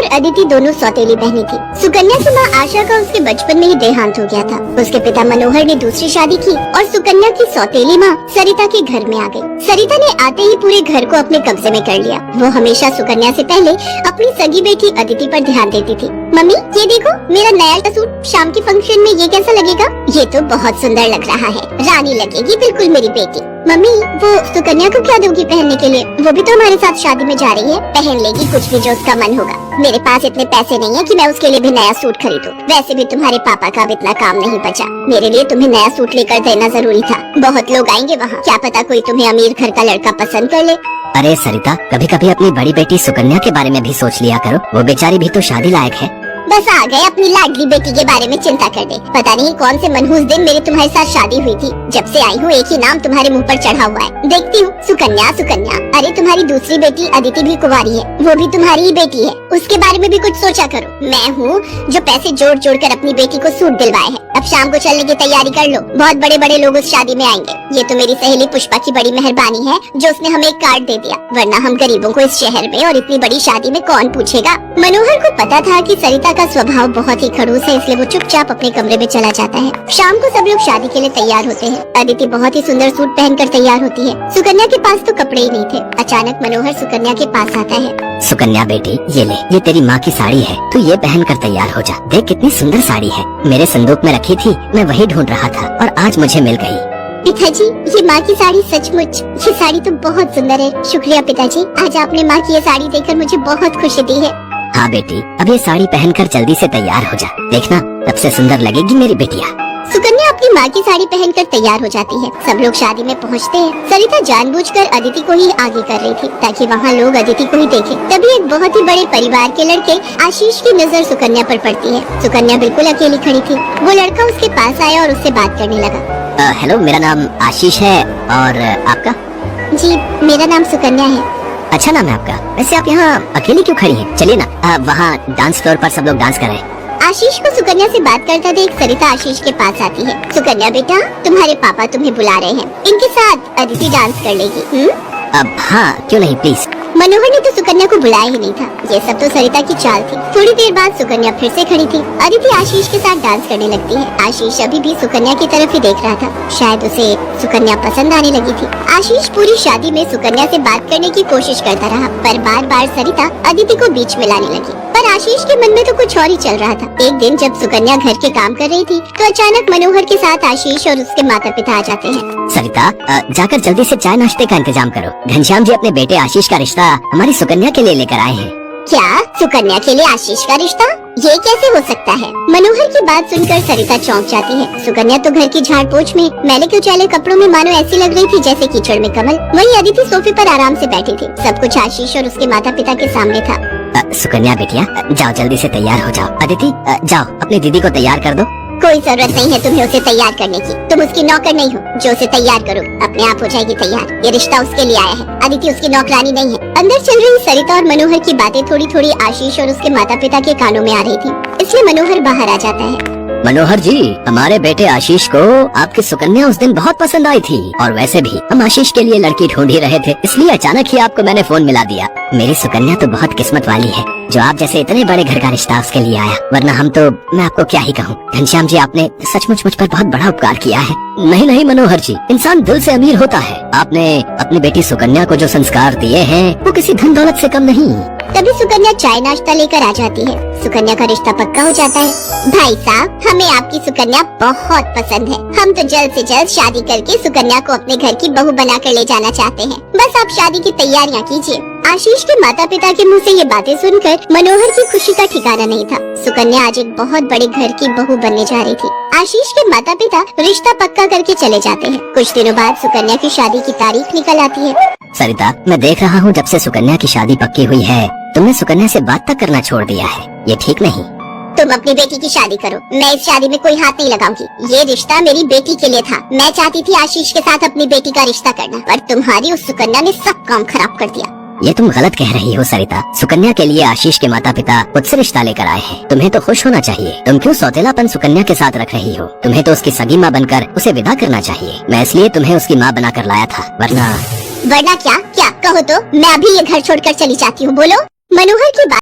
अदिति दोनों सौतेली बहनें थी। सुकन्या की मां आशा का उसके बचपन में ही देहांत हो गया था। उसके पिता मनोहर ने दूसरी शादी की और सुकन्या की सौतेली मां सरिता के घर में आ गई। सरिता ने आते ही पूरे घर को अपने कब्जे में कर लिया। वो हमेशा सुकन्या से पहले अपनी सगी बेटी अदिति पर ध्यान देती थी। मम्मी ये देखो मेरा नया सूट, शाम के फंक्शन में ये कैसा लगेगा? ये तो बहुत सुंदर लग रहा है, रानी लगेगी बिल्कुल मेरी बेटी। मम्मी वो सुकन्या को क्या दोगी पहनने के लिए? वो भी तो हमारे साथ शादी में जा रही है, पहन लेगी कुछ भी जो उसका मन होगा। मेरे पास इतने पैसे नहीं है कि मैं उसके लिए भी नया सूट खरीदूं। वैसे भी तुम्हारे पापा का अब इतना काम नहीं बचा। मेरे लिए तुम्हें नया सूट लेकर देना जरूरी था। बहुत लोग आएंगे वहाँ, क्या पता कोई तुम्हें अमीर घर का लड़का पसंद कर ले। अरे सरिता, कभी कभी अपनी बड़ी बेटी सुकन्या के बारे में भी सोच लिया करो। वो बेचारी भी तो शादी लायक है। बस आ गए अपनी लाडली बेटी के बारे में चिंता करने। पता नहीं कौन से मनहूस दिन मेरी तुम्हारे साथ शादी हुई थी। जब से आई हूँ एक ही नाम तुम्हारे मुंह पर चढ़ा हुआ है। देखती हूँ सुकन्या सुकन्या। अरे तुम्हारी दूसरी बेटी अदिति भी कुंवारी है, वो भी तुम्हारी ही बेटी है। उसके बारे में भी कुछ सोचा करो। मैं हूँ जो पैसे जोड़ जोड़ कर अपनी बेटी को सूट दिलवाए है। अब शाम को चलने की तैयारी कर लो, बहुत बड़े बड़े लोग उस शादी में आएंगे। ये तो मेरी सहेली पुष्पा की बड़ी मेहरबानी है जो उसने हमें एक कार्ड दे दिया, वरना हम गरीबों को इस शहर में और इतनी बड़ी शादी में कौन पूछेगा। मनोहर को पता था कि सरिता का स्वभाव बहुत ही खड़ूस है, इसलिए वो चुपचाप अपने कमरे में चला जाता है। शाम को सब लोग शादी के लिए तैयार होते हैं। अदिति बहुत ही सुंदर सूट पहनकर तैयार होती है। सुकन्या के पास तो कपड़े ही नहीं थे। अचानक मनोहर सुकन्या के पास आता है। सुकन्या बेटी ये ले, ये तेरी माँ की साड़ी है, तू ये पहन कर तैयार हो जा। देख कितनी सुंदर साड़ी है, मेरे संदूक में रखी थी, मैं वही ढूंढ रहा था और आज मुझे मिल गई। पिताजी ये माँ की साड़ी सचमुच, ये साड़ी तो बहुत सुंदर है। शुक्रिया पिताजी, आज आपने माँ की ये साड़ी देखकर मुझे बहुत खुशी दी है। हाँ बेटी, अब ये साड़ी पहनकर जल्दी से तैयार हो जा, देखना तब से सुंदर लगेगी मेरी बेटिया। सुकन्या अपनी माँ की साड़ी पहनकर तैयार हो जाती है। सब लोग शादी में पहुँचते हैं। सरिता जानबूझकर अदिति को ही आगे कर रही थी ताकि वहाँ लोग अदिति को ही देखें। तभी एक बहुत ही बड़े परिवार के लड़के आशीष की नजर सुकन्या पर पड़ती है। सुकन्या बिल्कुल अकेली खड़ी थी। वो लड़का उसके पास आया और उससे बात करने लगा। हेलो, मेरा नाम आशीष है और आपका? जी मेरा नाम सुकन्या है। अच्छा नाम है आपका। वैसे आप यहाँ अकेली क्यों खड़ी हैं? चलिए ना, वहाँ डांस फ्लोर पर सब लोग डांस कर रहे हैं। आशीष को सुकन्या से बात करता देख सरिता आशीष के पास आती है। सुकन्या बेटा, तुम्हारे पापा तुम्हें बुला रहे हैं, इनके साथ अदिति डांस कर लेगी। अब हाँ, क्यों नहीं, प्लीज। मनोहर ने तो सुकन्या को बुलाया ही नहीं था। ये सब तो सरिता की चाल थी। थोड़ी देर बाद सुकन्या फिर से खड़ी थी। अदिति आशीष के साथ डांस करने लगती है। आशीष अभी भी सुकन्या की तरफ ही देख रहा था। शायद उसे सुकन्या पसंद आने लगी थी। आशीष पूरी शादी में सुकन्या से बात करने की कोशिश करता रहा, पर बार बार सरिता अदिति को बीच में लाने लगी। पर आशीष के मन में तो कुछ और ही चल रहा था। एक दिन जब सुकन्या घर के काम कर रही थी तो अचानक मनोहर के साथ आशीष और उसके माता पिता आ जाते हैं। सरिता, जाकर जल्दी से चाय नाश्ते का इंतजाम करो। घनश्याम जी अपने बेटे आशीष का रिश्ता हमारी सुकन्या के लिए लेकर आए हैं। क्या? सुकन्या के लिए आशीष का रिश्ता? ये कैसे हो सकता है? मनोहर की बात सुनकर सरिता चौंक जाती है। सुकन्या तो घर की झाड़ पोछ में मैले कुचैले कपड़ों में मानो ऐसी लग रही थी जैसे कीचड़ में कमल। वहीं अदिति सोफे पर आराम से बैठी थी। सब कुछ आशीष और उसके माता पिता के सामने था। सुकन्या बेटिया, जाओ जल्दी से तैयार हो जाओ। अदिति जाओ अपनी दीदी को तैयार कर दो। कोई जरूरत नहीं है तुम्हें उसे तैयार करने की। तुम उसकी नौकर नहीं हो जो उसे तैयार करो, अपने आप हो जाएगी तैयार। ये रिश्ता उसके लिए आया है, अदिति उसकी नौकरानी नहीं है। अंदर चल रही सरिता और मनोहर की बातें थोड़ी थोड़ी आशीष और उसके माता पिता के कानों में आ रही थी, इसलिए मनोहर बाहर आ जाता है। मनोहर जी, हमारे बेटे आशीष को आपकी सुकन्या उस दिन बहुत पसंद आई थी और वैसे भी हम आशीष के लिए लड़की ढूंढ ही रहे थे, इसलिए अचानक ही आपको मैंने फोन मिला दिया। मेरी सुकन्या तो बहुत किस्मत वाली है जो आप जैसे इतने बड़े घर का रिश्ता उसके लिए आया, वरना हम तो, मैं आपको क्या ही कहूँ। घनश्याम जी, आपने सचमुच मुझ पर बहुत बड़ा उपकार किया है। नहीं नहीं मनोहर जी, इंसान दिल से अमीर होता है। आपने अपनी बेटी सुकन्या को जो संस्कार दिए हैं वो किसी धन दौलत से कम नहीं। तभी सुकन्या चाय नाश्ता लेकर आ जाती है। सुकन्या का रिश्ता पक्का हो जाता है। भाई साहब, हमें आपकी सुकन्या बहुत पसंद है। हम तो जल्द से जल्द शादी करके सुकन्या को अपने घर की बहू बनाकर ले जाना चाहते हैं। बस आप शादी की तैयारियां कीजिए। आशीष के माता पिता के मुंह से ये बातें सुनकर मनोहर की खुशी का ठिकाना नहीं था। सुकन्या आज एक बहुत बड़े घर की बहू बनने जा रही थी। आशीष के माता पिता रिश्ता पक्का करके चले जाते हैं। कुछ दिनों बाद सुकन्या की शादी की तारीख निकल आती है। सरिता, मैं देख रहा हूँ जब से सुकन्या की शादी पक्की हुई है तुमने सुकन्या से बात तक करना छोड़ दिया है। ये ठीक नहीं। तुम अपनी बेटी की शादी करो, मैं इस शादी में कोई हाथ नहीं लगाऊंगी। ये रिश्ता मेरी बेटी के लिए था। मैं चाहती थी आशीष के साथ अपनी बेटी का रिश्ता करना, पर तुम्हारी उस सुकन्या ने सब काम खराब कर दिया। ये तुम गलत कह रही हो सरिता। सुकन्या के लिए आशीष के माता पिता खुद से रिश्ता लेकर आए हैं। तुम्हें तो खुश होना चाहिए। तुम क्यों सौतेलापन सुकन्या के साथ रख रही हो? तुम्हें तो उसकी सगी माँ बनकर उसे विदा करना चाहिए। मैं इसलिए तुम्हें उसकी माँ बनाकर लाया था, वरना क्या? क्या कहो तो मैं अभी ये घर छोड़कर चली जाती हूँ। बोलो। मनोहर की बात